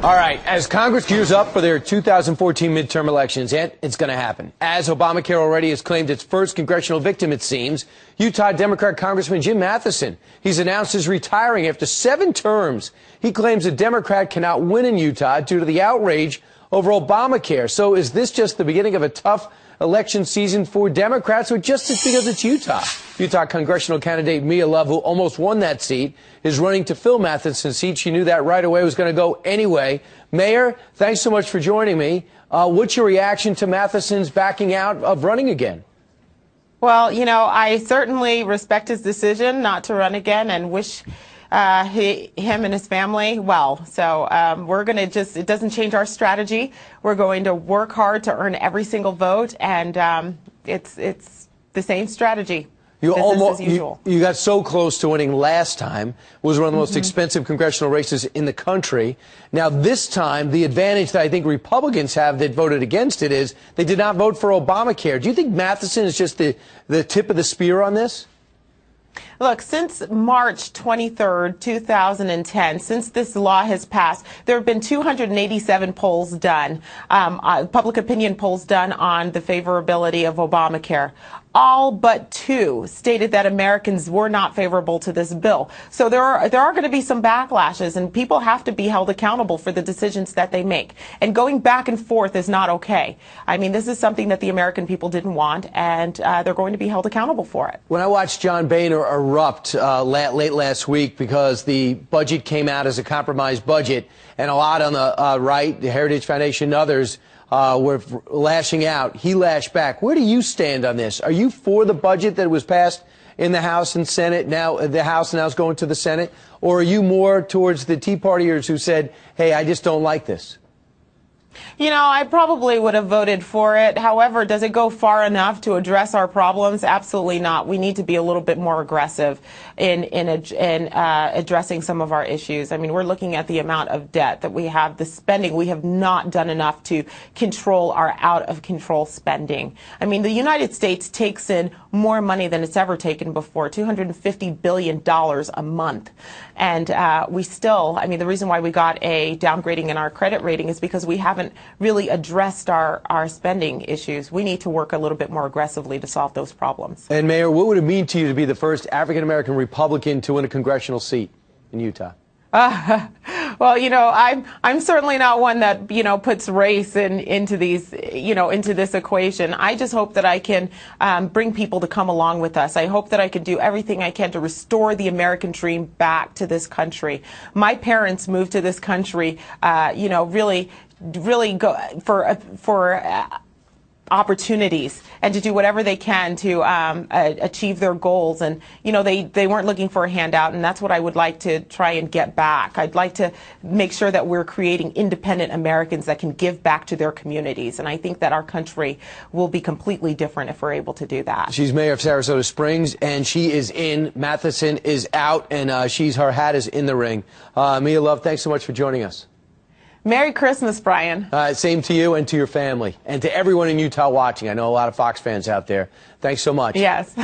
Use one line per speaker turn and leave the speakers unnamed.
All right, as Congress gears up for their 2014 midterm elections, and it's going to happen. As Obamacare already has claimed its first congressional victim, it seems, Utah Democrat Congressman Jim Matheson. He's announced his retiring after 7 terms. He claims a Democrat cannot win in Utah due to the outrage over Obamacare. So is this just the beginning of a tough election season for Democrats, or just because it's Utah? Utah congressional candidate Mia Love, who almost won that seat, is running to fill Matheson's seat. She knew that right away was going to go anyway. Mayor, thanks so much for joining me. What's your reaction to Matheson's backing out of running again?
Well, you know, I certainly respect his decision not to run again and wish him and his family well. So we're going to it doesn't change our strategy. We're going to work hard to earn every single vote, and it's the same strategy.
You got so close to winning last time. It was one of the most expensive congressional races in the country. Now, this time, the advantage that I think Republicans have that voted against it is they did not vote for Obamacare. Do you think Matheson is just the tip of the spear on this?
Look, since March 23rd, 2010, since this law has passed, there have been 287 polls done, public opinion polls done on the favorability of Obamacare. All but 2 stated that Americans were not favorable to this bill. So there are going to be some backlashes, and people have to be held accountable for the decisions that they make. And going back and forth is not okay. I mean, this is something that the American people didn't want, and they're going to be held accountable for it.
When I watched John Boehner erupt late last week because the budget came out as a compromised budget, and a lot on the right, the Heritage Foundation and others, were lashing out. He lashed back. Where do you stand on this? Are you for the budget that was passed in the House and Senate, now the House now is going to the Senate? Or are you more towards the Tea Partiers who said, hey, I just don't like this?
You know, I probably would have voted for it. However, does it go far enough to address our problems? Absolutely not. We need to be a little bit more aggressive in addressing some of our issues. I mean, we're looking at the amount of debt that we have, the spending. We have not done enough to control our out-of-control spending. I mean, the United States takes in more money than it's ever taken before, $250 billion a month. And we still, I mean, the reason why we got a downgrading in our credit rating is because we haven't really addressed our spending issues. We need to work a little bit more aggressively to solve those problems.
And Mayor, what would it mean to you to be the first African-American Republican to win a congressional seat in Utah?
Well, you know, I'm certainly not one that, you know, puts race into these, you know, into this equation. I just hope that I can bring people to come along with us. I hope that I can do everything I can to restore the American dream back to this country. My parents moved to this country, you know, really go for opportunities and to do whatever they can to achieve their goals. And, you know, they weren't looking for a handout, and that's what I would like to try and get back. I'd like to make sure that we're creating independent Americans that can give back to their communities. And I think that our country will be completely different if we're able to do that.
She's mayor of Sarasota Springs, and she is in. Matheson is out, and her hat is in the ring. Mia Love, thanks so much for joining us.
Merry Christmas, Brian.
Same to you and to your family and to everyone in Utah watching. I know a lot of Fox fans out there. Thanks so much.
Yes.